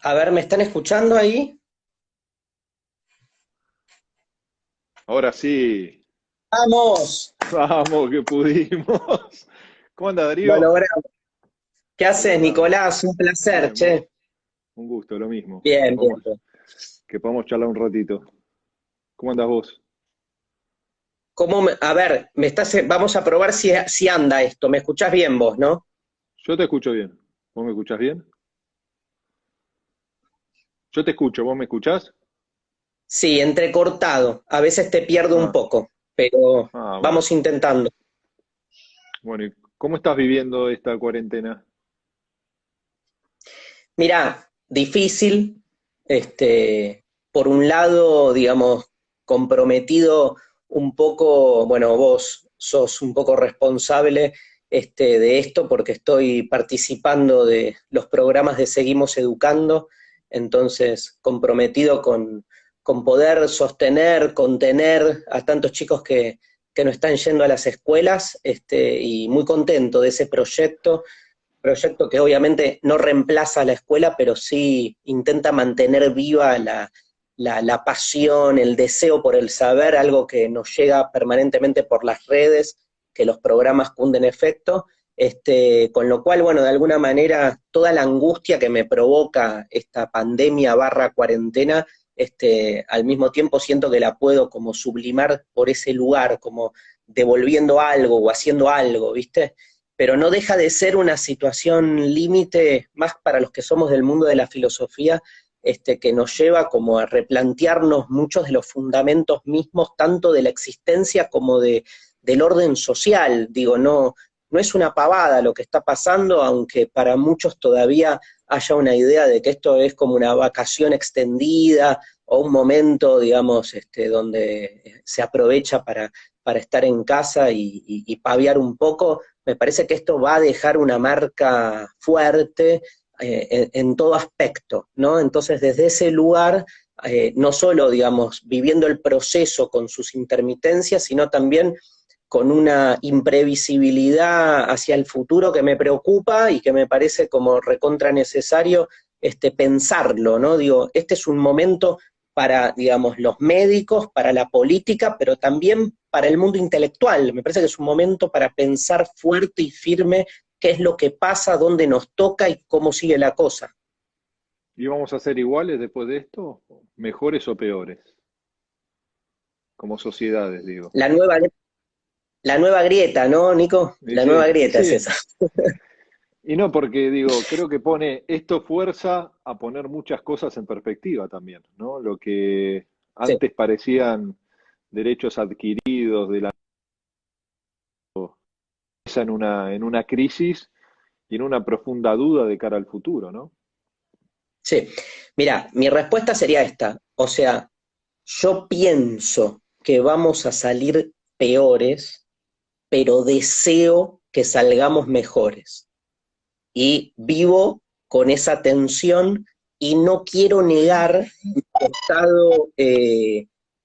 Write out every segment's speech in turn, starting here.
A ver, ¿me están escuchando ahí? Ahora sí, ¡Vamos! vamos que pudimos. ¿Cómo anda Lo Darío? logramos. ¿Qué Lo haces, logramos. Nicolás? Un placer, Bien, vos. che. Un gusto, lo mismo. Bien, bien, bien. Que podamos charlar un ratito. ¿Cómo andas vos? A ver, vamos a probar si anda esto. ¿Me escuchás bien vos, no? Yo te escucho bien. ¿Vos me escuchás bien? Yo te escucho, ¿vos me escuchás? Sí, entrecortado. A veces te pierdo un Ah, poco, pero bueno. vamos intentando. Bueno, ¿y cómo estás viviendo esta cuarentena? Mirá, difícil, por un lado, digamos, comprometido un poco, bueno, vos sos un poco responsable, de esto porque estoy participando de los programas de Seguimos Educando, entonces comprometido con poder sostener, contener a tantos chicos que no están yendo a las escuelas, y muy contento de ese proyecto que obviamente no reemplaza a la escuela, pero sí intenta mantener viva la pasión, el deseo por el saber, algo que nos llega permanentemente por las redes, que los programas cunden efecto, con lo cual, bueno, de alguna manera, toda la angustia que me provoca esta pandemia barra cuarentena, al mismo tiempo siento que la puedo como sublimar por ese lugar, como devolviendo algo o haciendo algo, ¿viste? Pero no deja de ser una situación límite, más para los que somos del mundo de la filosofía, que nos lleva como a replantearnos muchos de los fundamentos mismos, tanto de la existencia como del orden social. Digo, no es una pavada lo que está pasando, aunque para muchos todavía haya una idea de que esto es como una vacación extendida o un momento, digamos, donde se aprovecha para estar en casa y paviar un poco. Me parece que esto va a dejar una marca fuerte en todo aspecto, ¿no? Entonces, desde ese lugar, no solo, digamos, viviendo el proceso con sus intermitencias, sino también con una imprevisibilidad hacia el futuro que me preocupa y que me parece como recontra necesario pensarlo, ¿no? Digo, este es un momento para, digamos, los médicos, para la política, pero también para el mundo intelectual. Me parece que es un momento para pensar fuerte y firme qué es lo que pasa, dónde nos toca y cómo sigue la cosa. ¿Y vamos a ser iguales después de esto? ¿Mejores o peores? Como sociedades, digo. La nueva, la nueva grieta, ¿no, Nico? Y La nueva sí, y grieta es sí. esa. Y no, porque digo, creo que pone esto fuerza a poner muchas cosas en perspectiva también, ¿no? Lo que Sí. antes parecían derechos adquiridos de la empresa en una crisis y en una profunda duda de cara al futuro, ¿no? Sí, mira, mi respuesta sería esta. O sea, yo pienso que vamos a salir peores, pero deseo que salgamos mejores. Y vivo con esa tensión y no quiero negar mi estado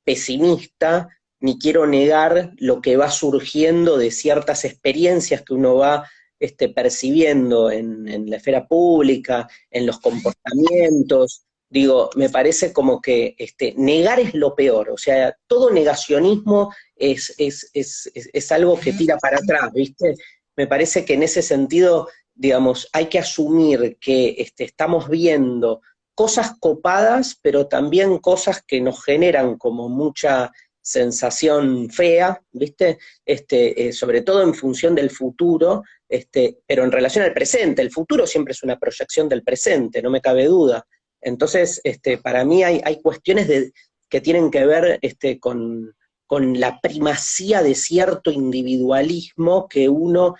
pesimista, ni quiero negar lo que va surgiendo de ciertas experiencias que uno va percibiendo en la esfera pública, en los comportamientos. Digo, me parece como que negar es lo peor, o sea, todo negacionismo es algo que tira para atrás, ¿viste? Me parece que en ese sentido, digamos, hay que asumir que estamos viendo cosas copadas, pero también cosas que nos generan como mucha sensación fea, ¿viste? Sobre todo en función del futuro, pero en relación al presente. El futuro siempre es una proyección del presente, no me cabe duda. Entonces, para mí hay cuestiones que tienen que ver con la primacía de cierto individualismo que uno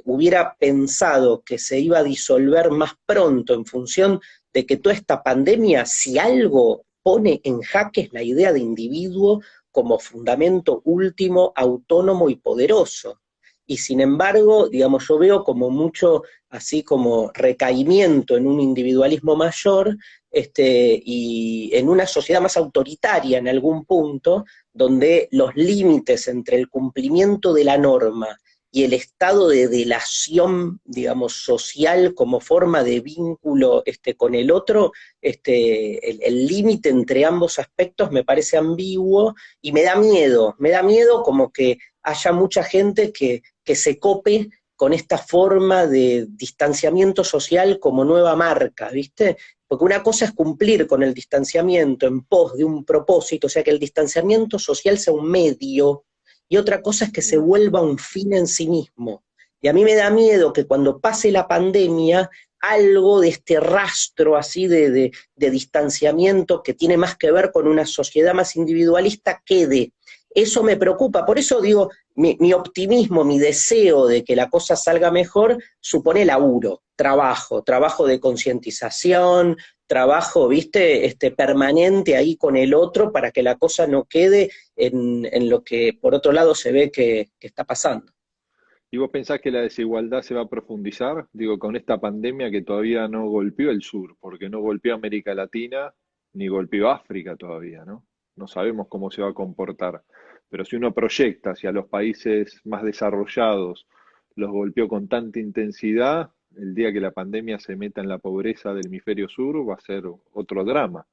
hubiera pensado que se iba a disolver más pronto en función de que toda esta pandemia, si algo pone en jaque es la idea de individuo como fundamento último, autónomo y poderoso. Y sin embargo, digamos, yo veo como mucho así como recaimiento en un individualismo mayor, y en una sociedad más autoritaria en algún punto, donde los límites entre el cumplimiento de la norma y el estado de delación, digamos, social como forma de vínculo con el otro, el límite entre ambos aspectos me parece ambiguo y me da miedo como que haya mucha gente que se cope con esta forma de distanciamiento social como nueva marca, ¿viste? Porque una cosa es cumplir con el distanciamiento en pos de un propósito, o sea, que el distanciamiento social sea un medio, y otra cosa es que se vuelva un fin en sí mismo. Y a mí me da miedo que cuando pase la pandemia, algo de este rastro así de distanciamiento que tiene más que ver con una sociedad más individualista quede. Eso me preocupa, por eso digo, mi optimismo, mi deseo de que la cosa salga mejor, supone laburo, trabajo de concientización, trabajo, viste, permanente ahí con el otro para que la cosa no quede en lo que por otro lado se ve que está pasando. ¿Y vos pensás que la desigualdad se va a profundizar? Digo, con esta pandemia que todavía no golpeó el sur, porque no golpeó América Latina ni golpeó África todavía, ¿no? No sabemos cómo se va a comportar. Pero si uno proyecta hacia los países más desarrollados, los golpeó con tanta intensidad, el día que la pandemia se meta en la pobreza del hemisferio sur va a ser otro drama.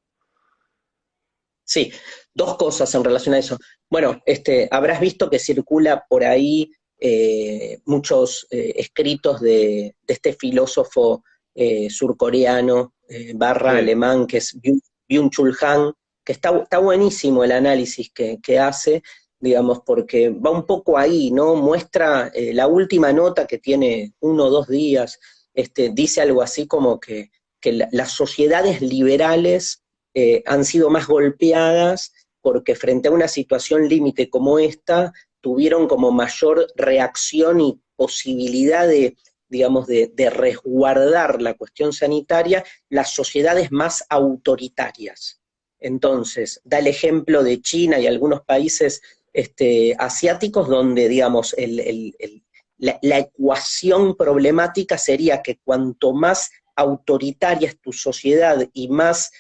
Sí, dos cosas en relación a eso. Bueno, habrás visto que circula por ahí muchos escritos de este filósofo surcoreano barra Sí, alemán que es Byung-Chul Han, que está buenísimo el análisis que hace, digamos, porque va un poco ahí, ¿no? Muestra la última nota que tiene 1 o 2 días, dice algo así como que las sociedades liberales han sido más golpeadas porque frente a una situación límite como esta, tuvieron como mayor reacción y posibilidad de, digamos, de resguardar la cuestión sanitaria las sociedades más autoritarias. Entonces, da el ejemplo de China y algunos países asiáticos donde, digamos, la ecuación problemática sería que cuanto más autoritaria es tu sociedad y más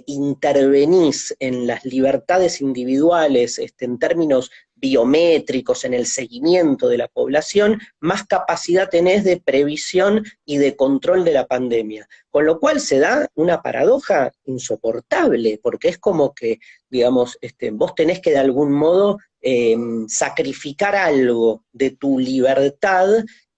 intervenís en las libertades individuales en términos biométricos, en el seguimiento de la población, más capacidad tenés de previsión y de control de la pandemia. Con lo cual se da una paradoja insoportable, porque es como que, digamos, vos tenés que de algún modo sacrificar algo de tu libertad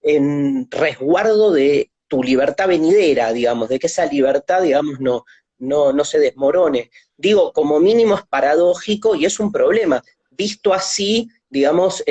en resguardo de tu libertad venidera, digamos, de que esa libertad, digamos, no se desmorone. Digo, como mínimo es paradójico y es un problema. Visto así, digamos,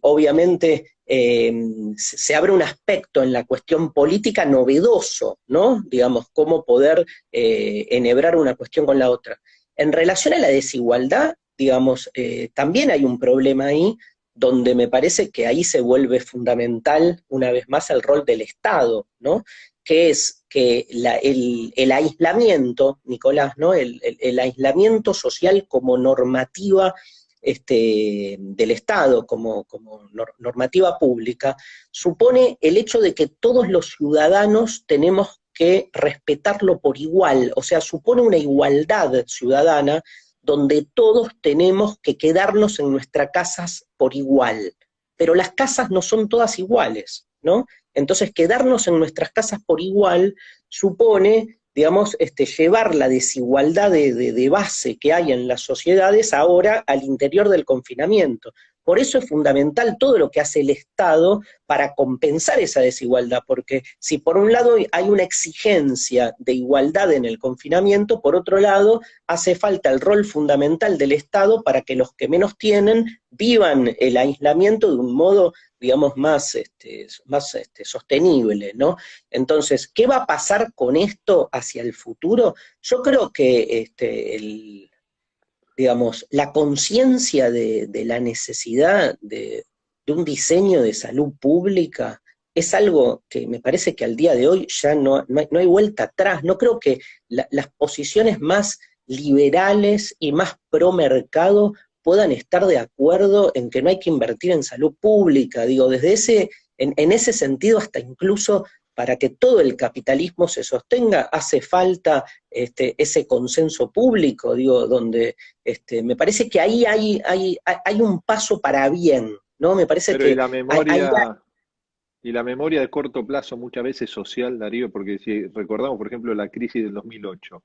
obviamente se abre un aspecto en la cuestión política novedoso, ¿no? Digamos, cómo poder enhebrar una cuestión con la otra. En relación a la desigualdad, digamos, también hay un problema ahí, donde me parece que ahí se vuelve fundamental, una vez más, el rol del Estado, ¿no? Que es que el aislamiento, Nicolás, ¿no? El aislamiento social como normativa del Estado, como normativa pública, supone el hecho de que todos los ciudadanos tenemos que respetarlo por igual, o sea, supone una igualdad ciudadana donde todos tenemos que quedarnos en nuestras casas por igual, pero las casas no son todas iguales, ¿no? Entonces, quedarnos en nuestras casas por igual supone, digamos, llevar la desigualdad de base que hay en las sociedades ahora al interior del confinamiento. Por eso es fundamental todo lo que hace el Estado para compensar esa desigualdad, porque si por un lado hay una exigencia de igualdad en el confinamiento, por otro lado hace falta el rol fundamental del Estado para que los que menos tienen vivan el aislamiento de un modo, digamos, más sostenible, ¿no? Entonces, ¿qué va a pasar con esto hacia el futuro? Yo creo que digamos, la conciencia de la necesidad de un diseño de salud pública es algo que me parece que al día de hoy ya no hay vuelta atrás. No creo que las posiciones más liberales y más pro mercado puedan estar de acuerdo en que no hay que invertir en salud pública. Digo, en ese sentido, hasta incluso para que todo el capitalismo se sostenga, hace falta ese consenso público, digo, donde me parece que ahí hay un paso para bien, ¿no? Me parece pero ¿y que la hay memoria? Y la memoria de corto plazo muchas veces social, Darío, porque si recordamos, por ejemplo, la crisis del 2008,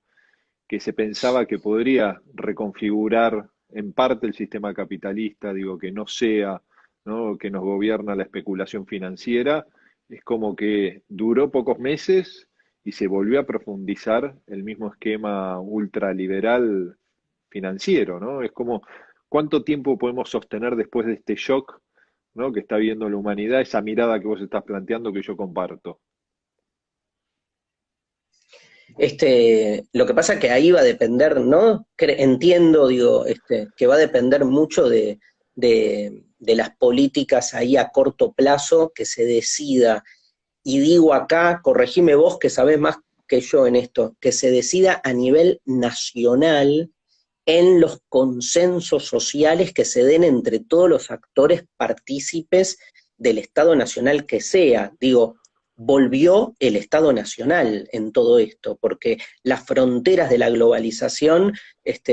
que se pensaba que podría reconfigurar en parte el sistema capitalista, digo, que no sea, ¿no?, que nos gobierna la especulación financiera, es como que duró pocos meses y se volvió a profundizar el mismo esquema ultraliberal financiero, ¿no? Es como, ¿cuánto tiempo podemos sostener después de este shock, ¿no?, que está viendo la humanidad, esa mirada que vos estás planteando que yo comparto? Lo que pasa es que ahí va a depender, ¿no? Entiendo, digo, que va a depender mucho de las políticas ahí a corto plazo que se decida. Y digo acá, corregime vos que sabés más que yo en esto, que se decida a nivel nacional en los consensos sociales que se den entre todos los actores partícipes del Estado Nacional que sea. Digo, volvió el Estado Nacional en todo esto, porque las fronteras de la globalización,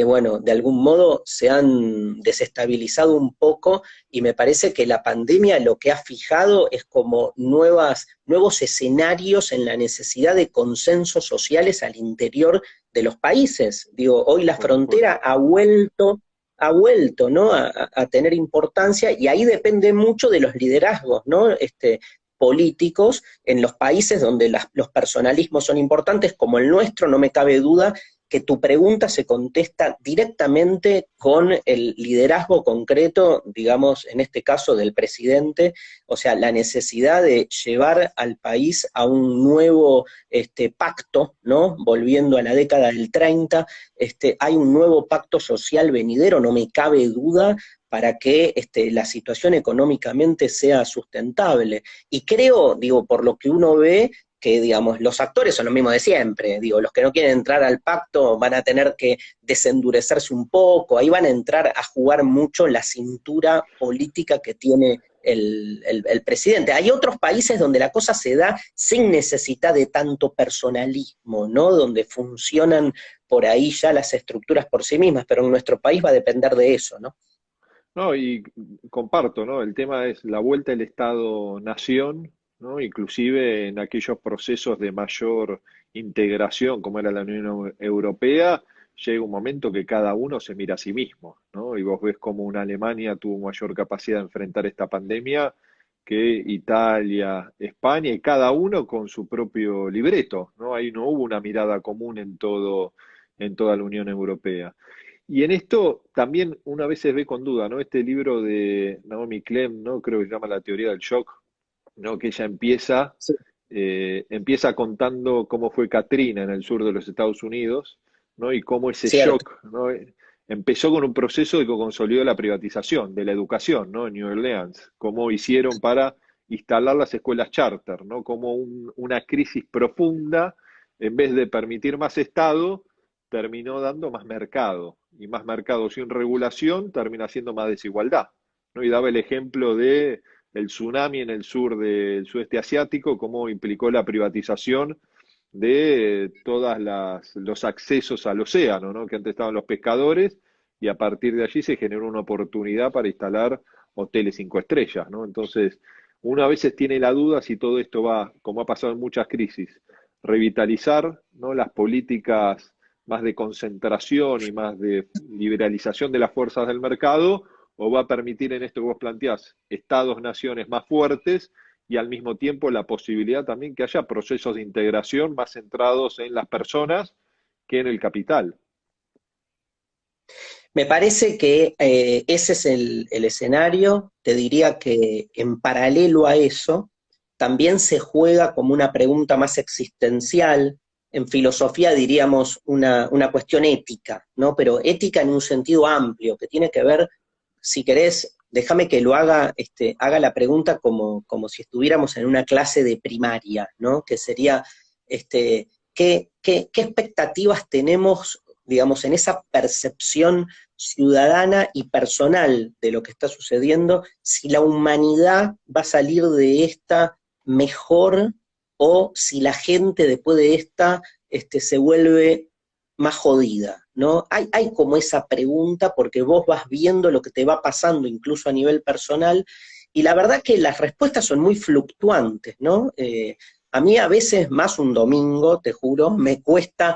bueno, de algún modo se han desestabilizado un poco y me parece que la pandemia lo que ha fijado es como nuevos escenarios en la necesidad de consensos sociales al interior de los países. Digo, hoy la Por supuesto. frontera ha vuelto, ¿no? A tener importancia y ahí depende mucho de los liderazgos, ¿no? Políticos en los países donde los personalismos son importantes, como el nuestro, no me cabe duda que tu pregunta se contesta directamente con el liderazgo concreto, digamos, en este caso del presidente, o sea, la necesidad de llevar al país a un nuevo pacto, ¿no? Volviendo a la década del 30, hay un nuevo pacto social venidero, no me cabe duda, para que la situación económicamente sea sustentable. Y creo, digo, por lo que uno ve, que, digamos, los actores son los mismos de siempre, digo, los que no quieren entrar al pacto van a tener que desendurecerse un poco, ahí van a entrar a jugar mucho la cintura política que tiene el presidente. Hay otros países donde la cosa se da sin necesidad de tanto personalismo, ¿no? Donde funcionan por ahí ya las estructuras por sí mismas, pero en nuestro país va a depender de eso, ¿no? No, y comparto, ¿no? El tema es la vuelta del Estado-nación, ¿no? Inclusive en aquellos procesos de mayor integración, como era la Unión Europea, llega un momento que cada uno se mira a sí mismo, ¿no? Y vos ves como una Alemania tuvo mayor capacidad de enfrentar esta pandemia que Italia, España, y cada uno con su propio libreto, ¿no? Ahí no hubo una mirada común en todo, en toda la Unión Europea. Y en esto también una vez se ve con duda, ¿no? Este libro de Naomi Klein, ¿no? Creo que se llama La teoría del shock, ¿no? Que ella Sí, empieza contando cómo fue Katrina en el sur de los Estados Unidos, ¿no? Y cómo ese cierto. shock, ¿no? Empezó con un proceso de que consolidó la privatización de la educación, ¿no? En New Orleans, cómo hicieron para instalar las escuelas charter, ¿no? Como una crisis profunda, en vez de permitir más Estado, terminó dando más mercado, y más mercado sin regulación termina siendo más desigualdad, ¿no? Y daba el ejemplo de el tsunami en el sur del sudeste asiático, cómo implicó la privatización de todos los accesos al océano, ¿no? Que antes estaban los pescadores, y a partir de allí se generó una oportunidad para instalar hoteles 5 estrellas, ¿no? Entonces, uno a veces tiene la duda si todo esto va, como ha pasado en muchas crisis, revitalizar, ¿no?, las políticas más de concentración y más de liberalización de las fuerzas del mercado, o va a permitir en esto que vos planteás estados, naciones más fuertes, y al mismo tiempo la posibilidad también que haya procesos de integración más centrados en las personas que en el capital. Me parece que ese es el escenario. Te diría que en paralelo a eso, también se juega como una pregunta más existencial. En filosofía diríamos una cuestión ética, ¿no? Pero ética en un sentido amplio, que tiene que ver, si querés, déjame que lo haga la pregunta como si estuviéramos en una clase de primaria, ¿no? Que sería, ¿qué expectativas tenemos, digamos, en esa percepción ciudadana y personal de lo que está sucediendo, si la humanidad va a salir de esta mejor o si la gente después de esta se vuelve más jodida, ¿no? Hay como esa pregunta porque vos vas viendo lo que te va pasando incluso a nivel personal y la verdad que las respuestas son muy fluctuantes, ¿no? A mí a veces, más un domingo, te juro, me cuesta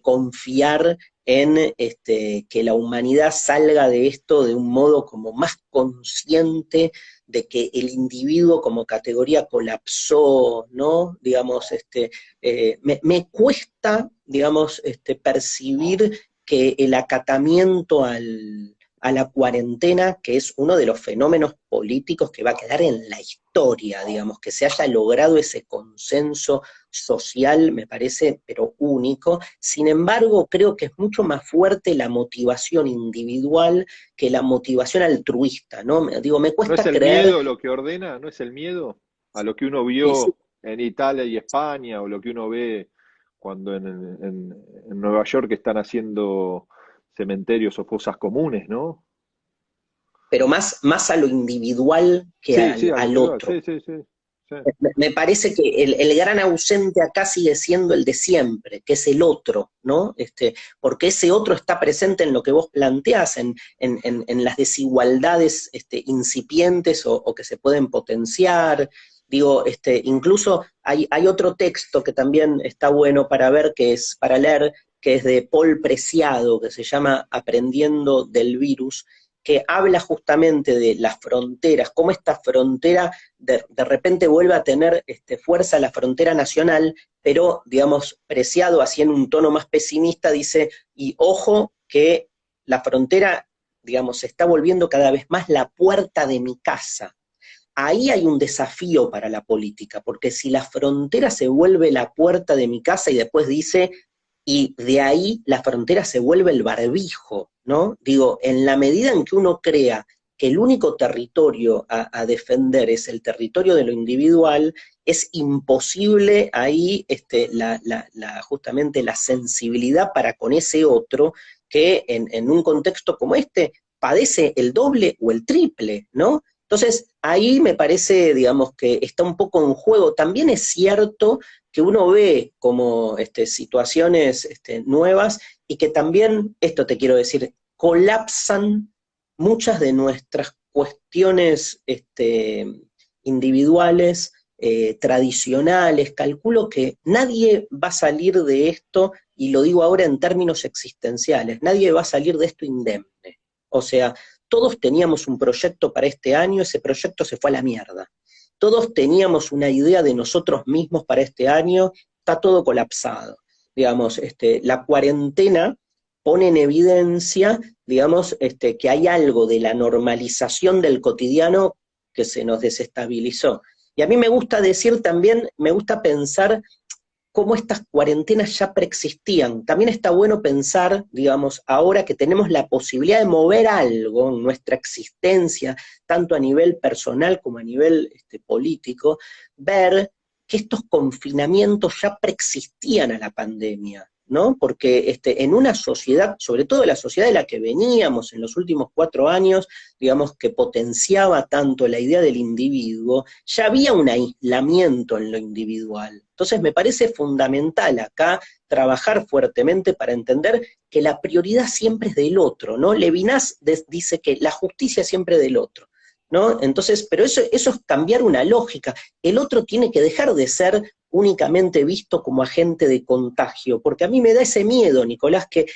confiar en que la humanidad salga de esto de un modo como más consciente de que el individuo como categoría colapsó, ¿no? Digamos, me cuesta, digamos, percibir que el acatamiento a la cuarentena, que es uno de los fenómenos políticos que va a quedar en la historia, digamos, que se haya logrado ese consenso social, me parece, pero único. Sin embargo, creo que es mucho más fuerte la motivación individual que la motivación altruista, ¿no? Digo, me ¿No es cuesta el creer, miedo lo que ordena? ¿No es el miedo a lo que uno y sí, vio en Italia y España o lo que uno ve cuando en Nueva York están haciendo cementerios o fosas comunes, ¿no? pero más a lo individual que Sí, sí, al al individual, otro. sí, sí, sí, sí. Me parece que el gran ausente acá sigue siendo el de siempre, que es el otro, ¿no? Porque ese otro está presente en lo que vos planteás, en las desigualdades incipientes o que se pueden potenciar. Digo, incluso hay otro texto que también está bueno para ver, que es para leer, que es de Paul Preciado, que se llama Aprendiendo del virus, que habla justamente de las fronteras, cómo esta frontera de repente vuelve a tener fuerza la frontera nacional, pero, digamos, Preciado, así en un tono más pesimista, dice, y ojo que la frontera, digamos, se está volviendo cada vez más la puerta de mi casa. Ahí hay un desafío para la política, porque si la frontera se vuelve la puerta de mi casa y después dice, y de ahí la frontera se vuelve el barbijo, ¿no? Digo, en la medida en que uno crea que el único territorio a defender es el territorio de lo individual, es imposible ahí justamente la sensibilidad para con ese otro que en un contexto como este padece el doble o el triple, ¿no? Entonces, ahí me parece, digamos, que está un poco en juego. También es cierto que uno ve como situaciones nuevas y que también, esto te quiero decir, colapsan muchas de nuestras cuestiones individuales, tradicionales. Calculo que nadie va a salir de esto, y lo digo ahora en términos existenciales, nadie va a salir de esto indemne. O sea, todos teníamos un proyecto para este año, ese proyecto se fue a la mierda. Todos teníamos una idea de nosotros mismos para este año, está todo colapsado. Digamos, la cuarentena pone en evidencia, digamos, que hay algo de la normalización del cotidiano que se nos desestabilizó. Y a mí me gusta decir también, me gusta pensar cómo estas cuarentenas ya preexistían. También está bueno pensar, digamos, ahora que tenemos la posibilidad de mover algo en nuestra existencia, tanto a nivel personal como a nivel político, ver que estos confinamientos ya preexistían a la pandemia, ¿no? Porque en una sociedad, sobre todo la sociedad de la que veníamos en los últimos 4 años, digamos, que potenciaba tanto la idea del individuo, ya había un aislamiento en lo individual. Entonces me parece fundamental acá trabajar fuertemente para entender que la prioridad siempre es del otro, ¿no? Levinas dice que la justicia siempre es del otro, ¿no? Entonces, pero eso es cambiar una lógica. El otro tiene que dejar de ser únicamente visto como agente de contagio, porque a mí me da ese miedo, Nicolás, que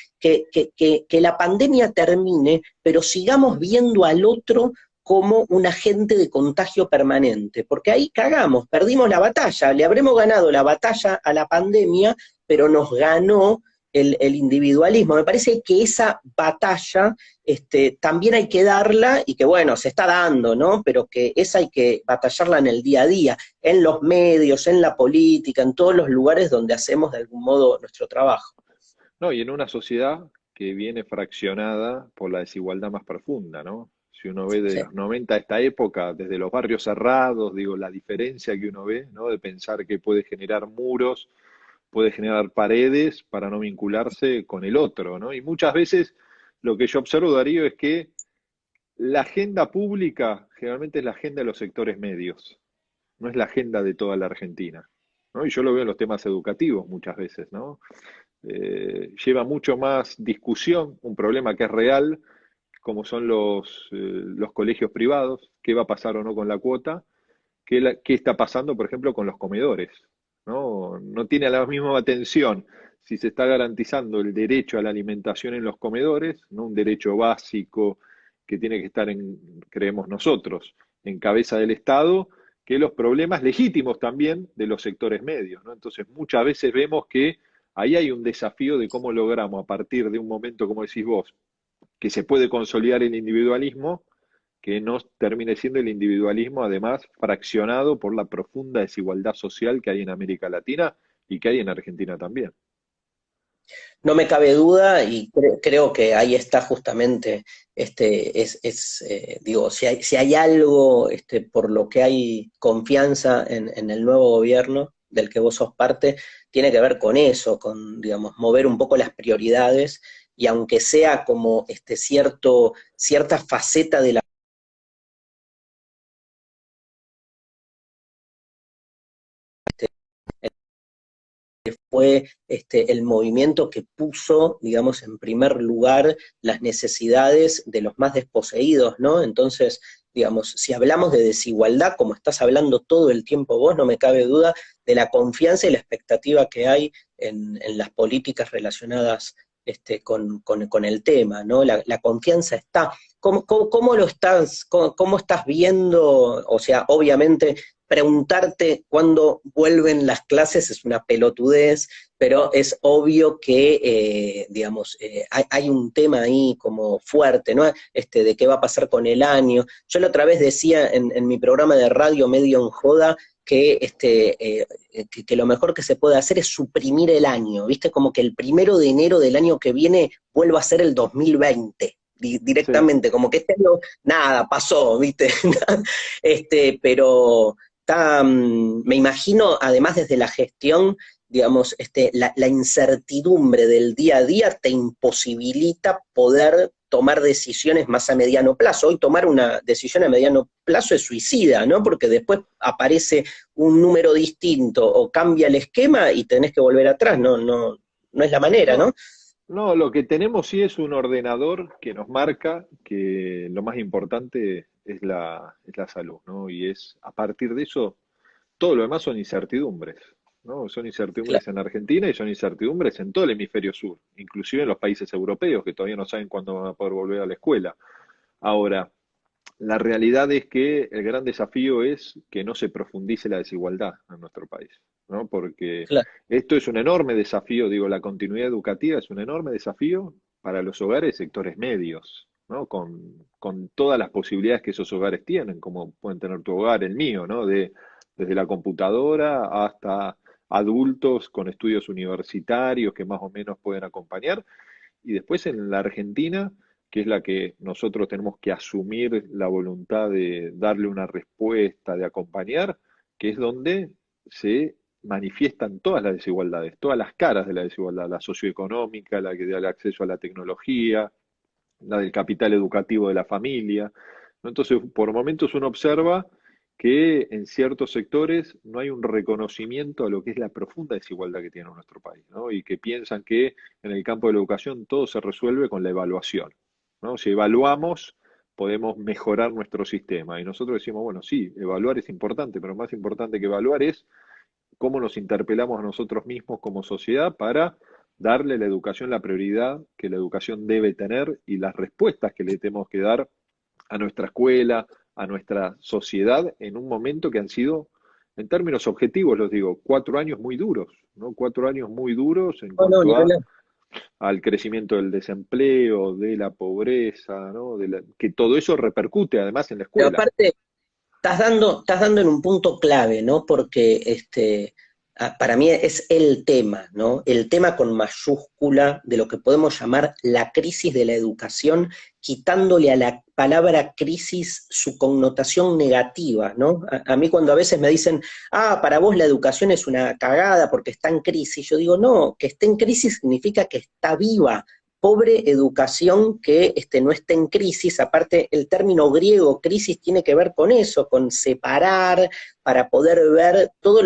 la pandemia termine, pero sigamos viendo al otro como un agente de contagio permanente, porque ahí cagamos, perdimos la batalla, le habremos ganado la batalla a la pandemia, pero nos ganó el individualismo. Me parece que esa batalla también hay que darla, y que bueno, se está dando, ¿no? Pero que esa hay que batallarla en el día a día, en los medios, en la política, en todos los lugares donde hacemos de algún modo nuestro trabajo. No, y en una sociedad que viene fraccionada por la desigualdad más profunda, ¿no? Si uno ve de Sí. los 90 a esta época, desde los barrios cerrados, digo, la diferencia que uno ve, ¿no? De pensar que puede generar muros, puede generar paredes para no vincularse con el otro, ¿no? Y muchas veces lo que yo observo, Darío, es que la agenda pública generalmente es la agenda de los sectores medios, no es la agenda de toda la Argentina, ¿no? Y yo lo veo en los temas educativos muchas veces, ¿no? Lleva mucho más discusión, un problema que es real, como son los colegios privados, qué va a pasar o no con la cuota, qué está pasando, por ejemplo, con los comedores, ¿no? No tiene la misma atención si se está garantizando el derecho a la alimentación en los comedores, ¿no? Un derecho básico que tiene que estar creemos nosotros, en cabeza del Estado, que los problemas legítimos también de los sectores medios, ¿no? Entonces, muchas veces vemos que ahí hay un desafío de cómo logramos, a partir de un momento, como decís vos, que se puede consolidar el individualismo, que no termine siendo el individualismo, además, fraccionado por la profunda desigualdad social que hay en América Latina y que hay en Argentina también. No me cabe duda y creo que ahí está justamente, digo, si hay algo por lo que hay confianza en el nuevo gobierno del que vos sos parte, tiene que ver con eso, con, digamos, mover un poco las prioridades y aunque sea como cierta faceta de la fue el movimiento que puso, digamos, en primer lugar las necesidades de los más desposeídos, ¿no? Entonces, digamos, si hablamos de desigualdad, como estás hablando todo el tiempo vos, no me cabe duda de la confianza y la expectativa que hay en las políticas relacionadas con el tema, ¿no? La confianza está. ¿Cómo lo estás, cómo estás viendo? O sea, obviamente preguntarte cuándo vuelven las clases es una pelotudez, pero es obvio que, digamos, hay un tema ahí como fuerte, ¿no? De qué va a pasar con el año. Yo la otra vez decía en mi programa de radio medio en joda que, que lo mejor que se puede hacer es suprimir el año, ¿viste? Como que el 1 de enero del año que viene vuelva a ser el 2020 Sí. directamente, como que este año, nada, pasó, ¿viste? Pero me imagino, además desde la gestión, digamos, la incertidumbre del día a día te imposibilita poder tomar decisiones más a mediano plazo. Hoy tomar una decisión a mediano plazo es suicida, ¿no? Porque después aparece un número distinto o cambia el esquema y tenés que volver atrás, no es la manera, No, ¿no? no, lo que tenemos sí es un ordenador que nos marca que lo más importante es la salud, ¿no? Y es a partir de eso, todo lo demás son incertidumbres, ¿no? Son incertidumbres Claro. en Argentina y son incertidumbres en todo el hemisferio sur, inclusive en los países europeos que todavía no saben cuándo van a poder volver a la escuela. Ahora, la realidad es que el gran desafío es que no se profundice la desigualdad en nuestro país, ¿no? Porque Claro. esto es un enorme desafío, digo, la continuidad educativa es un enorme desafío para los hogares sectores medios, ¿no? Con todas las posibilidades que esos hogares tienen, como pueden tener tu hogar, el mío, ¿no? Desde la computadora hasta adultos con estudios universitarios que más o menos pueden acompañar. Y después en la Argentina, que es la que nosotros tenemos que asumir la voluntad de darle una respuesta, de acompañar, que es donde se manifiestan todas las desigualdades, todas las caras de la desigualdad, la socioeconómica, la que da el acceso a la tecnología, la del capital educativo de la familia, ¿no? Entonces, por momentos uno observa que en ciertos sectores no hay un reconocimiento a lo que es la profunda desigualdad que tiene nuestro país, ¿no? Y que piensan que en el campo de la educación todo se resuelve con la evaluación, ¿no? Si evaluamos, podemos mejorar nuestro sistema. Y nosotros decimos, bueno, sí, evaluar es importante, pero más importante que evaluar es cómo nos interpelamos a nosotros mismos como sociedad para darle a la educación la prioridad que la educación debe tener y las respuestas que le tenemos que dar a nuestra escuela, a nuestra sociedad en un momento que han sido, en términos objetivos, los digo, 4 años muy duros, ¿no? 4 años muy duros en No, no, ni cuanto hablar. al crecimiento del desempleo, de la pobreza, ¿no? Que todo eso repercute además en la Pero escuela. aparte, estás dando en un punto clave, ¿no? Porque para mí es el tema, ¿no? El tema con mayúscula de lo que podemos llamar la crisis de la educación, quitándole a la palabra crisis su connotación negativa, ¿no? A mí cuando a veces me dicen, para vos la educación es una cagada porque está en crisis, yo digo, no, que esté en crisis significa que está viva, pobre educación que no esté en crisis. Aparte, el término griego crisis tiene que ver con eso, con separar, para poder ver todos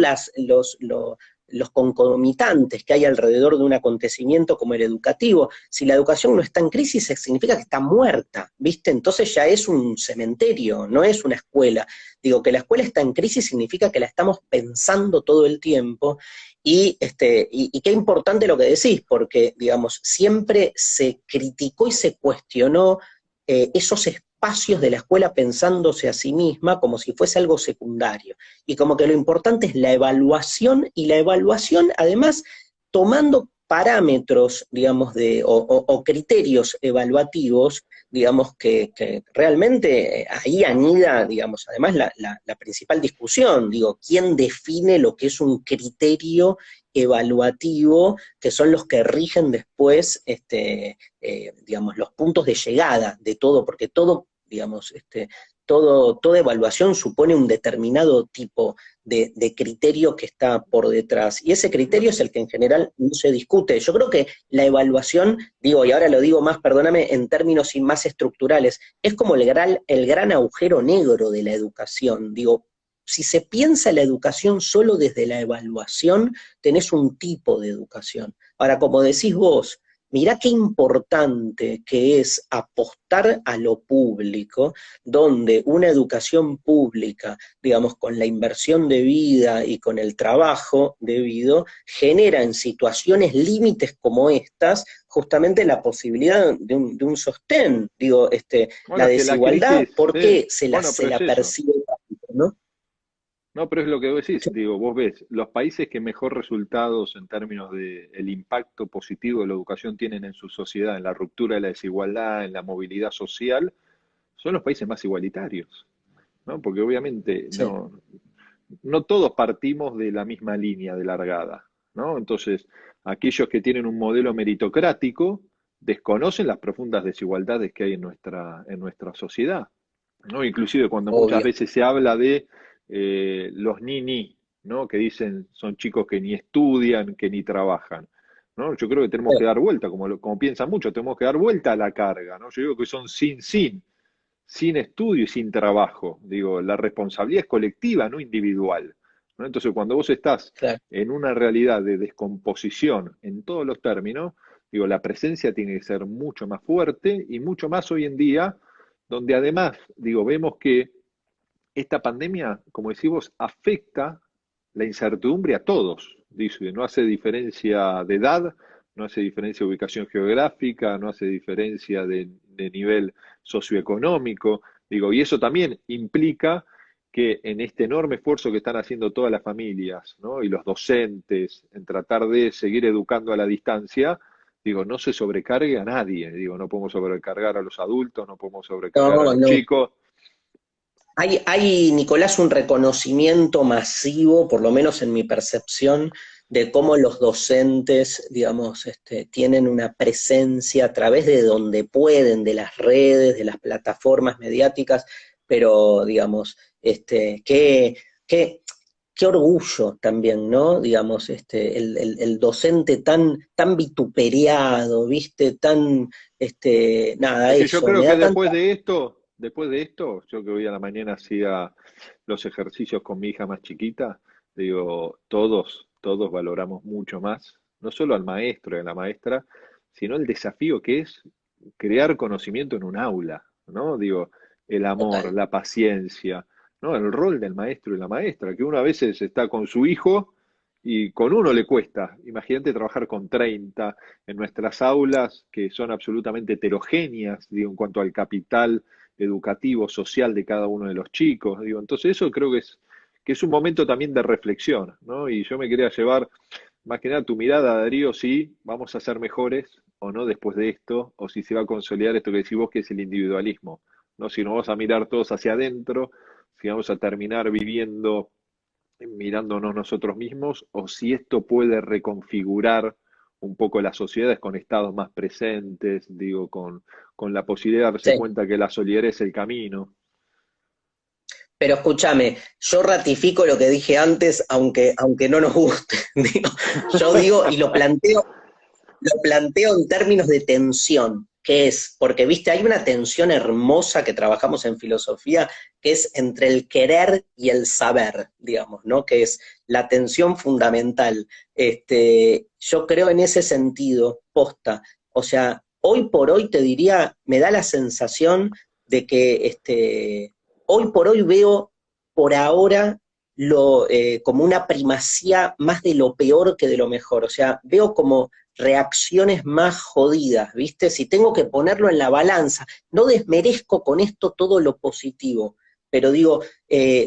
los concomitantes que hay alrededor de un acontecimiento como el educativo. Si la educación no está en crisis, significa que está muerta, ¿viste? Entonces ya es un cementerio, no es una escuela. Digo, que la escuela está en crisis significa que la estamos pensando todo el tiempo, y qué importante lo que decís, porque, digamos, siempre se criticó y se cuestionó esos espacios de la escuela pensándose a sí misma como si fuese algo secundario, y como que lo importante es la evaluación, y la evaluación además tomando parámetros, digamos, o criterios evaluativos, digamos, que realmente ahí anida, digamos, además la principal discusión, digo, ¿quién define lo que es un criterio evaluativo, que son los que rigen después, digamos, los puntos de llegada de todo, porque todo, digamos, toda evaluación supone un determinado tipo de criterio que está por detrás, y ese criterio es el que en general no se discute. Yo creo que la evaluación, digo, y ahora lo digo más, perdóname, en términos más estructurales, es como el gran agujero negro de la educación. Digo, si se piensa la educación solo desde la evaluación, tenés un tipo de educación. Ahora, como decís vos, mirá qué importante que es apostar a lo público, donde una educación pública, digamos, con la inversión debida y con el trabajo debido, genera en situaciones límites como estas, justamente la posibilidad de un sostén. Digo, la Bueno, es que la desigualdad, crisis, ¿por sí, qué se bueno, pero la es eso. percibe tanto, no? No, pero es lo que vos decís, digo, vos ves, los países que mejor resultados en términos de el impacto positivo de la educación tienen en su sociedad, en la ruptura de la desigualdad, en la movilidad social, son los países más igualitarios, ¿no? Porque obviamente Sí, no todos partimos de la misma línea de largada, ¿no? Entonces, aquellos que tienen un modelo meritocrático desconocen las profundas desigualdades que hay en nuestra sociedad, ¿no? Inclusive cuando muchas obvio. veces se habla de los ni, ¿no? Que dicen son chicos que ni estudian, que ni trabajan, ¿no? Yo creo que tenemos que dar vuelta, como piensan muchos, tenemos que dar vuelta a la carga, ¿no? Yo digo que son sin estudio y sin trabajo. Digo, la responsabilidad es colectiva, no individual, ¿no? Entonces, cuando vos estás Claro. en una realidad de descomposición en todos los términos, digo, la presencia tiene que ser mucho más fuerte y mucho más hoy en día, donde además, digo, vemos que esta pandemia, como decimos, afecta la incertidumbre a todos. Dice, no hace diferencia de edad, no hace diferencia de ubicación geográfica, no hace diferencia de nivel socioeconómico. Digo, y eso también implica que en este enorme esfuerzo que están haciendo todas las familias, ¿no? Y los docentes en tratar de seguir educando a la distancia, digo, no se sobrecargue a nadie. Digo, no podemos sobrecargar a los adultos, no podemos sobrecargar a No, los no. chicos. Hay, Nicolás, un reconocimiento masivo, por lo menos en mi percepción, de cómo los docentes, digamos, tienen una presencia a través de donde pueden, de las redes, de las plataformas mediáticas, pero, digamos, qué orgullo también, ¿no? Digamos, el docente tan vituperiado, ¿viste? Nada, Es que yo eso, creo me que da tanta. después de esto, yo que hoy a la mañana hacía los ejercicios con mi hija más chiquita, digo, todos valoramos mucho más, no solo al maestro y a la maestra, sino el desafío que es crear conocimiento en un aula, ¿no? Digo, el amor, Total. la paciencia, ¿no? El rol del maestro y la maestra, que uno a veces está con su hijo y con uno le cuesta. Imagínate trabajar con 30 en nuestras aulas, que son absolutamente heterogéneas, digo, en cuanto al capital educativo, social de cada uno de los chicos, digo, entonces eso creo que es un momento también de reflexión, ¿no? Y yo me quería llevar, más que nada, tu mirada, Darío, si vamos a ser mejores o no después de esto, o si se va a consolidar esto que decís vos, que es el individualismo, ¿no? Si nos vamos a mirar todos hacia adentro, si vamos a terminar viviendo mirándonos nosotros mismos, o si esto puede reconfigurar un poco las sociedades con estados más presentes, digo, con la posibilidad de darse Sí. cuenta que la solidaridad es el camino. Pero escúchame, yo ratifico lo que dije antes, aunque no nos guste. Yo digo, y lo planteo en términos de tensión. que es, porque viste, hay una tensión hermosa que trabajamos en filosofía, que es entre el querer y el saber, digamos, ¿no? Que es la tensión fundamental. Yo creo en ese sentido, posta. O sea, hoy por hoy te diría, me da la sensación de que hoy por hoy veo por ahora como una primacía más de lo peor que de lo mejor. O sea, veo como reacciones más jodidas, ¿viste? Si tengo que ponerlo en la balanza, no desmerezco con esto todo lo positivo, pero digo,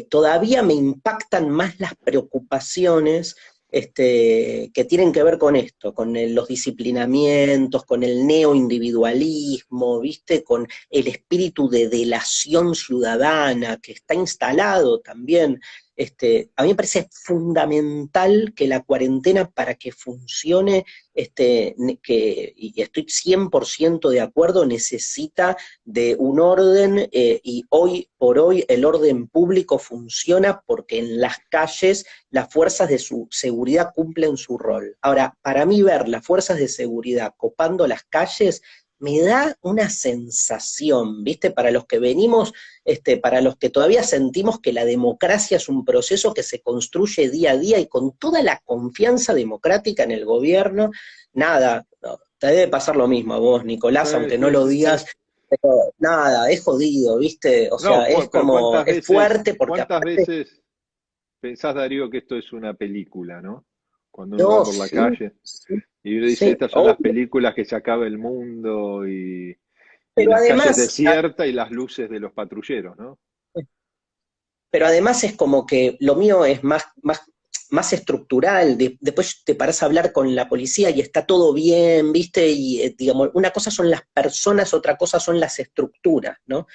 todavía me impactan más las preocupaciones que tienen que ver con esto, con los disciplinamientos, con el neoindividualismo, ¿viste? Con el espíritu de delación ciudadana que está instalado también. A mí me parece fundamental que la cuarentena para que funcione, y estoy 100% de acuerdo, necesita de un orden, y hoy por hoy el orden público funciona porque en las calles las fuerzas de su seguridad cumplen su rol. Ahora, para mí ver las fuerzas de seguridad copando las calles me da una sensación, ¿viste? Para los que venimos, para los que todavía sentimos que la democracia es un proceso que se construye día a día y con toda la confianza democrática en el gobierno, nada, no, te debe pasar lo mismo a vos, Nicolás, Sí, aunque no sí, lo sí, sí. digas, pero nada, es jodido, ¿viste? O sea, No, es pero como, es fuerte porque cuántas aparte, veces pensás, Darío, que esto es una película, ¿no? Cuando uno va no, por la sí, calle sí, y uno dice, sí, estas son las obvio, películas que se acaba el mundo y pero las calles además, desiertas y las luces de los patrulleros, ¿no? pero además es como que lo mío es más estructural, después te parás a hablar con la policía y está todo bien, ¿viste? Y digamos, una cosa son las personas, otra cosa son las estructuras, ¿no?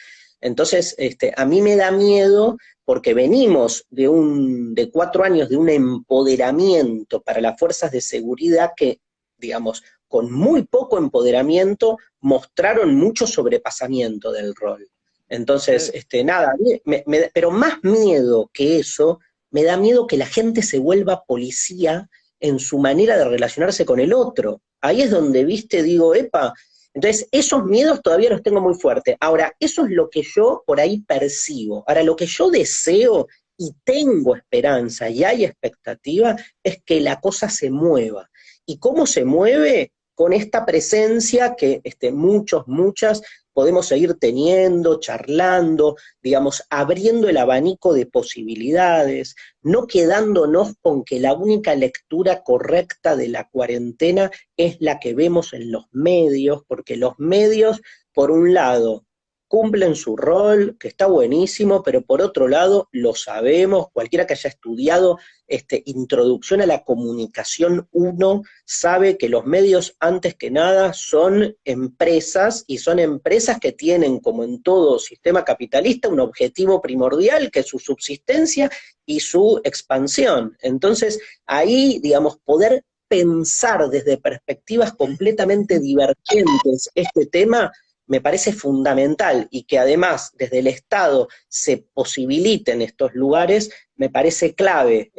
Entonces, a mí me da miedo porque venimos de 4 años de un empoderamiento para las fuerzas de seguridad que, digamos, con muy poco empoderamiento mostraron mucho sobrepasamiento del rol. Entonces, Sí. nada, pero más miedo que eso, me da miedo que la gente se vuelva policía en su manera de relacionarse con el otro. Ahí es donde, viste, digo, epa, entonces esos miedos todavía los tengo muy fuertes. Ahora, eso es lo que yo por ahí percibo. Ahora, lo que yo deseo y tengo esperanza y hay expectativa es que la cosa se mueva. ¿Y cómo se mueve? Con esta presencia que muchas podemos seguir teniendo, charlando, digamos, abriendo el abanico de posibilidades, no quedándonos con que la única lectura correcta de la cuarentena es la que vemos en los medios, porque los medios, por un lado, cumplen su rol, que está buenísimo, pero por otro lado, lo sabemos, cualquiera que haya estudiado introducción a la comunicación uno sabe que los medios, antes que nada, son empresas, y son empresas que tienen, como en todo sistema capitalista, un objetivo primordial, que es su subsistencia y su expansión. Entonces, ahí, digamos, poder pensar desde perspectivas completamente divergentes este tema me parece fundamental, y que además desde el Estado se posibiliten estos lugares, me parece clave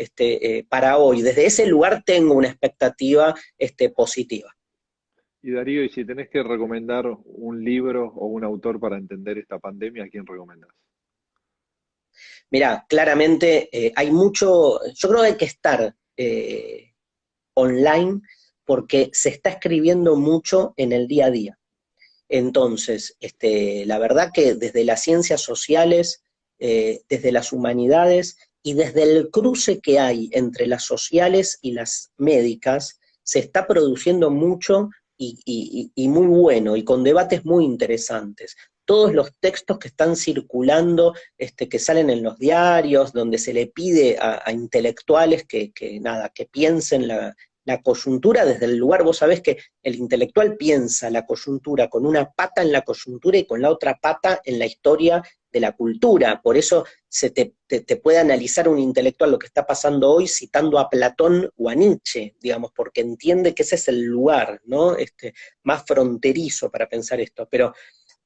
para hoy. Desde ese lugar tengo una expectativa positiva. Y Darío, y si tenés que recomendar un libro o un autor para entender esta pandemia, ¿a quién recomendás? Mirá, claramente hay mucho, yo creo que hay que estar online porque se está escribiendo mucho en el día a día. Entonces, la verdad que desde las ciencias sociales, desde las humanidades y desde el cruce que hay entre las sociales y las médicas, se está produciendo mucho y muy bueno, y con debates muy interesantes. Todos los textos que están circulando, que salen en los diarios, donde se le pide a intelectuales nada, que piensen la coyuntura desde el lugar, vos sabés que el intelectual piensa la coyuntura con una pata en la coyuntura y con la otra pata en la historia de la cultura. Por eso te puede analizar un intelectual lo que está pasando hoy citando a Platón o a Nietzsche, digamos, porque entiende que ese es el lugar, ¿no? Más fronterizo para pensar esto. Pero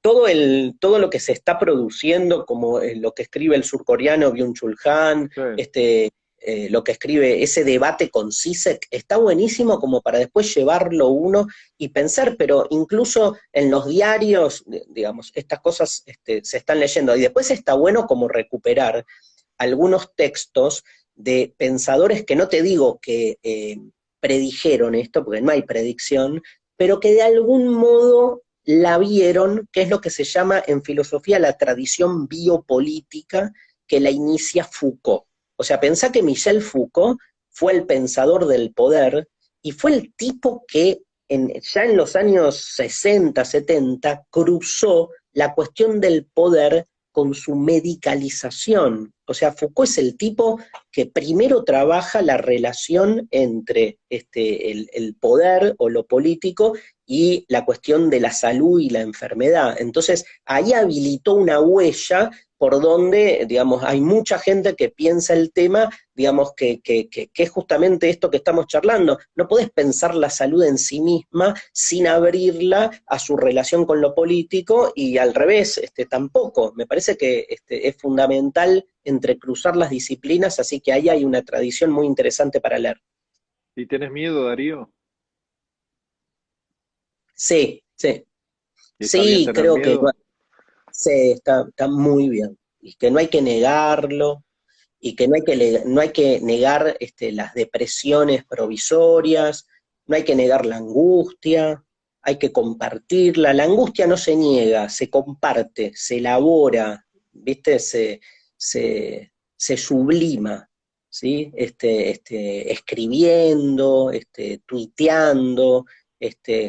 todo lo que se está produciendo, como lo que escribe el surcoreano Byung-Chul Han, Sí, lo que escribe, ese debate con Zizek, está buenísimo como para después llevarlo uno y pensar, pero incluso en los diarios, digamos, estas cosas se están leyendo, y después está bueno como recuperar algunos textos de pensadores que no te digo que predijeron esto, porque no hay predicción, pero que de algún modo la vieron, que es lo que se llama en filosofía la tradición biopolítica, que la inicia Foucault. O sea, pensá que Michel Foucault fue el pensador del poder y fue el tipo que ya en los años 60, 70, cruzó la cuestión del poder con su medicalización. O sea, Foucault es el tipo que primero trabaja la relación entre el poder o lo político y la cuestión de la salud y la enfermedad. Entonces, ahí habilitó una huella por donde, digamos, hay mucha gente que piensa el tema, digamos, que es justamente esto que estamos charlando. No podés pensar la salud en sí misma sin abrirla a su relación con lo político y al revés, tampoco. Me parece que es fundamental entrecruzar las disciplinas, así que ahí hay una tradición muy interesante para leer. ¿Y tenés miedo, Darío? Sí, sí. ¿Y está bien Sí, tener creo que miedo? sí, está muy bien. Y que no hay que negarlo, y que no hay que negar las depresiones provisorias, no hay que negar la angustia, hay que compartirla. La angustia no se niega, se comparte, se elabora, ¿viste? Se sublima, ¿sí? Escribiendo, tuiteando,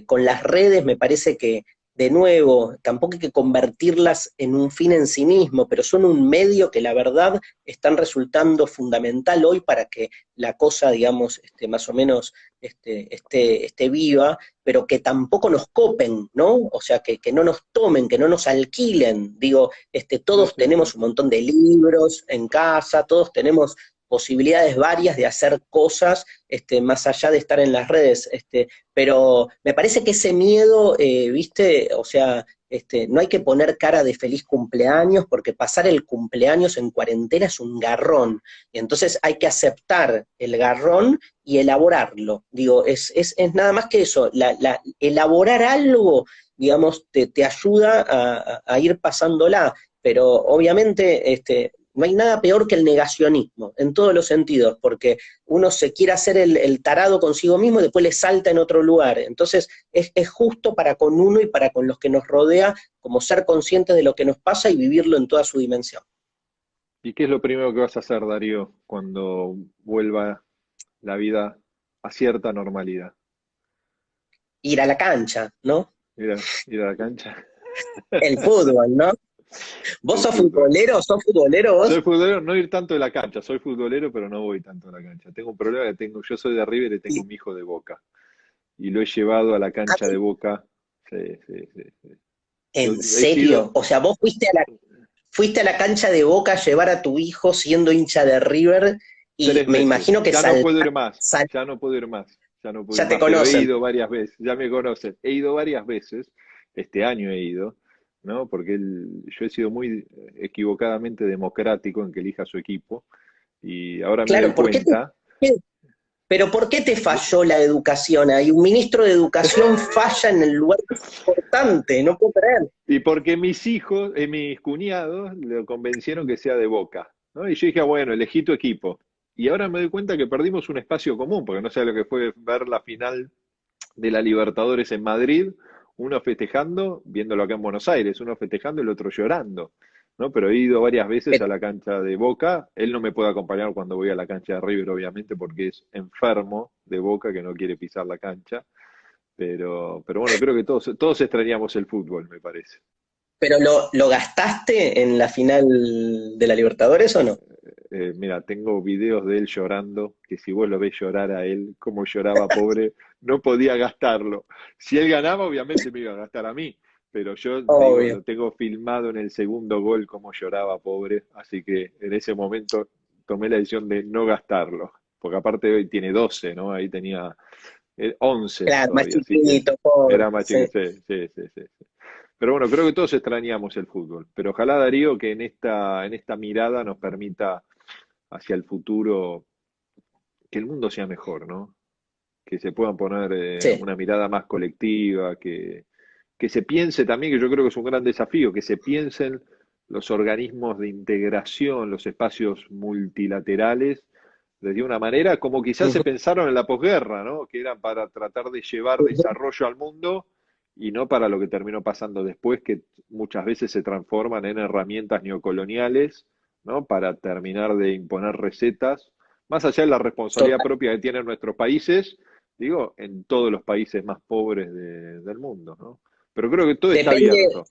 con las redes me parece que de nuevo, tampoco hay que convertirlas en un fin en sí mismo, pero son un medio que la verdad están resultando fundamental hoy para que la cosa, digamos, más o menos esté viva, pero que tampoco nos copen, ¿no? O sea, que no nos tomen, que no nos alquilen. Digo, Sí, todos sí, sí. tenemos un montón de libros en casa, todos tenemos posibilidades varias de hacer cosas más allá de estar en las redes, pero me parece que ese miedo, viste, o sea, no hay que poner cara de feliz cumpleaños, porque pasar el cumpleaños en cuarentena es un garrón, y entonces hay que aceptar el garrón y elaborarlo. Digo, es nada más que eso, elaborar algo, digamos, te ayuda a ir pasándola, pero obviamente no hay nada peor que el negacionismo, en todos los sentidos, porque uno se quiere hacer el tarado consigo mismo y después le salta en otro lugar. Entonces es justo para con uno y para con los que nos rodea, como ser conscientes de lo que nos pasa y vivirlo en toda su dimensión. ¿Y qué es lo primero que vas a hacer, Darío, cuando vuelva la vida a cierta normalidad? Ir a la cancha, ¿no? Ir a la cancha. El fútbol, ¿no? ¿Vos El fútbol. sos futbolero Soy vos? futbolero, no ir tanto de la cancha, soy futbolero, pero no voy tanto a la cancha. Tengo un problema que yo soy de River y tengo Y- mi hijo de Boca. Y lo he llevado a la cancha de Boca. Sí, sí, sí, sí. Yo ¿En he serio? sido O sea, vos fuiste a la cancha de Boca a llevar a tu hijo siendo hincha de River y 3 meses. me imagino que Ya no puedo ir más, sal- ya no puedo ir más, ya no puedo ir ya te más. Pero he conocen. ido varias veces, ya me conocen. He ido varias veces, este año he ido, ¿no? Porque yo he sido muy equivocadamente democrático en que elija su equipo. Y ahora me doy Claro, cuenta. pero ¿por qué te falló la educación ahí? Un ministro de educación falla en el lugar más importante, no puedo creer. Y porque mis hijos, mis cuñados, lo convencieron que sea de Boca, ¿no? Y yo dije, bueno, elegí tu equipo. Y ahora me doy cuenta que perdimos un espacio común, porque no sé lo que fue ver la final de la Libertadores en Madrid, uno festejando, viéndolo acá en Buenos Aires, uno festejando y el otro llorando, ¿no? Pero he ido varias veces a Pero, la cancha de Boca. Él no me puede acompañar cuando voy a la cancha de River, obviamente, porque es enfermo de Boca que no quiere pisar la cancha. Pero bueno, creo que todos extrañamos el fútbol, me parece. pero lo gastaste en la final de la Libertadores o no? Mira, tengo videos de él llorando, que si vos lo ves llorar a él, como lloraba pobre, no podía gastarlo. Si él ganaba, obviamente me iba a gastar a mí, pero yo digo, Obvio. lo tengo filmado en el segundo gol, como lloraba pobre, así que en ese momento tomé la decisión de no gastarlo, porque aparte hoy tiene 12, ¿no? Ahí tenía 11 Claro, más todavía, así que chiquito, pobre. era más Sí. chiquito. Sí, sí, sí, sí, sí. Pero bueno, creo que todos extrañamos el fútbol. Pero ojalá, Darío, que en esta mirada nos permita hacia el futuro que el mundo sea mejor, ¿no? Que se puedan poner Sí. una mirada más colectiva, que se piense también, que yo creo que es un gran desafío, que se piensen los organismos de integración, los espacios multilaterales, de una manera como quizás se Ujú. pensaron en la posguerra, ¿no? Que eran para tratar de llevar Ujú. desarrollo al mundo y no para lo que terminó pasando después, que muchas veces se transforman en herramientas neocoloniales, ¿no? Para terminar de imponer recetas, más allá de la responsabilidad Total. propia que tienen nuestros países, digo, en todos los países más pobres del mundo, ¿no? Pero creo que todo está Depende, abierto.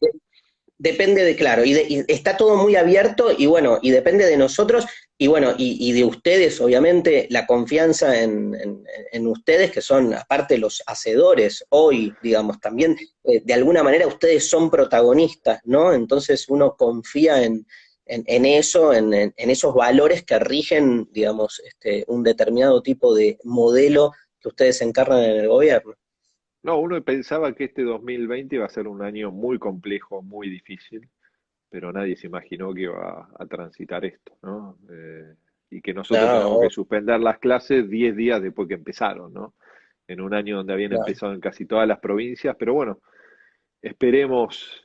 depende de, claro, y está todo muy abierto y bueno, y depende de nosotros y bueno, y de ustedes, obviamente, la confianza en ustedes, que son aparte los hacedores hoy, digamos, también de alguna manera ustedes son protagonistas, ¿no? Entonces uno confía en eso, en esos valores que rigen, digamos, un determinado tipo de modelo que ustedes encarnan en el gobierno. No, uno pensaba que este 2020 iba a ser un año muy complejo, muy difícil, pero nadie se imaginó que iba a transitar esto, ¿no? Y que nosotros tengamos que No, suspender las clases 10 días después que empezaron, ¿no? En un año donde habían no, empezado en casi todas las provincias, pero bueno, esperemos,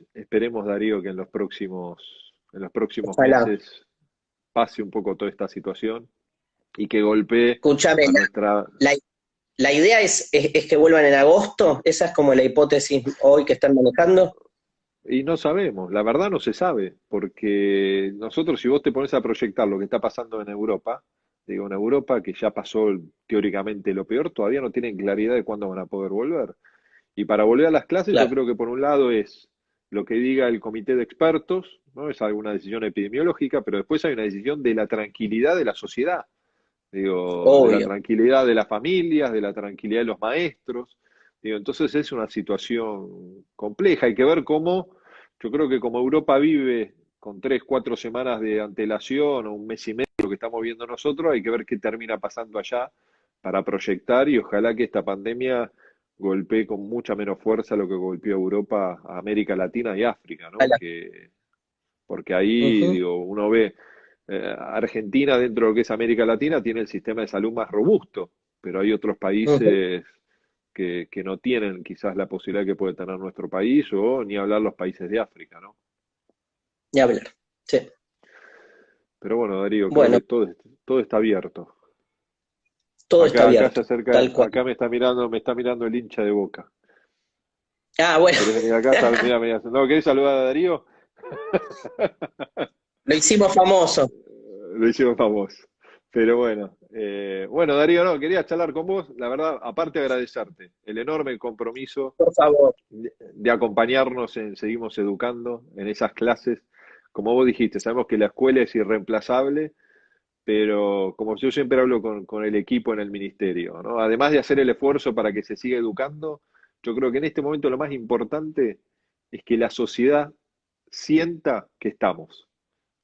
Darío, que en los próximos ojalá. meses pase un poco toda esta situación y que golpee Escúchame, a nuestra. la, la idea es que vuelvan en agosto, esa es como la hipótesis hoy que están manejando. Y no sabemos, la verdad no se sabe, porque nosotros si vos te pones a proyectar lo que está pasando en Europa, digo, en Europa que ya pasó teóricamente lo peor, todavía no tienen claridad de cuándo van a poder volver. Y para volver a las clases yo Claro, creo que por un lado es lo que diga el comité de expertos, ¿no? Es alguna decisión epidemiológica, pero después hay una decisión de la tranquilidad de la sociedad, digo, de la obvio. tranquilidad de las familias, de la tranquilidad de los maestros. Digo, entonces es una situación compleja. Hay que ver cómo, yo creo que como Europa vive con 3, 4 semanas de antelación o un mes y medio lo que estamos viendo nosotros, hay que ver qué termina pasando allá para proyectar y ojalá que esta pandemia golpee con mucha menos fuerza lo que golpeó a Europa, a América Latina y África, ¿no? Ojalá. Porque ahí, Ujú, digo, uno ve Argentina dentro de lo que es América Latina tiene el sistema de salud más robusto, pero hay otros ujú. países que no tienen quizás la posibilidad que puede tener nuestro país o ni hablar los países de África, ¿no? Ni hablar. Sí. Pero bueno, Darío, creo Bueno, que todo está abierto. todo está Acá se abierto, acerca, tal cual. acá me está mirando el hincha de Boca. Ah, bueno, ¿Querés venir acá? Mira, mira. ¿No querés saludar a Darío? lo hicimos famoso, Lo hicimos famoso. Pero bueno, bueno, Darío, no, quería charlar con vos. La verdad, aparte de agradecerte el enorme compromiso por favor. de acompañarnos en Seguimos Educando en esas clases. Como vos dijiste, sabemos que la escuela es irreemplazable, pero como yo siempre hablo con el equipo en el ministerio, ¿no? Además de hacer el esfuerzo para que se siga educando, yo creo que en este momento lo más importante es que la sociedad sienta que estamos,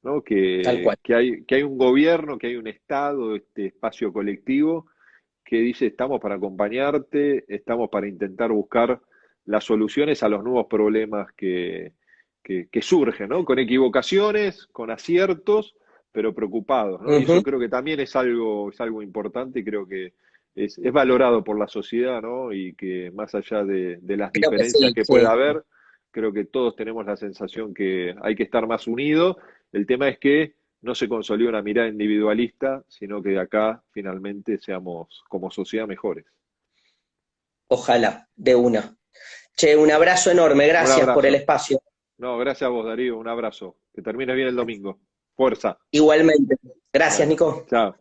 ¿no? Tal cual. Que hay un gobierno, que hay un Estado, este espacio colectivo que dice estamos para acompañarte, estamos para intentar buscar las soluciones a los nuevos problemas que surgen, ¿no? Con equivocaciones, con aciertos, pero preocupados, ¿no? Y eso Ujú. creo que también es algo importante y creo que es valorado por la sociedad, ¿no? Y que más allá de las Creo que diferencias sí, que pueda sí. haber, creo que todos tenemos la sensación que hay que estar más unidos. El tema es que no se consolida una mirada individualista, sino que de acá finalmente seamos como sociedad mejores. Ojalá, de una. Che, un abrazo enorme, Un gracias por el abrazo. espacio. No, gracias a vos, Darío. Un abrazo. Que termine bien el domingo. Fuerza. Igualmente. Gracias, Bueno, Nico. chao.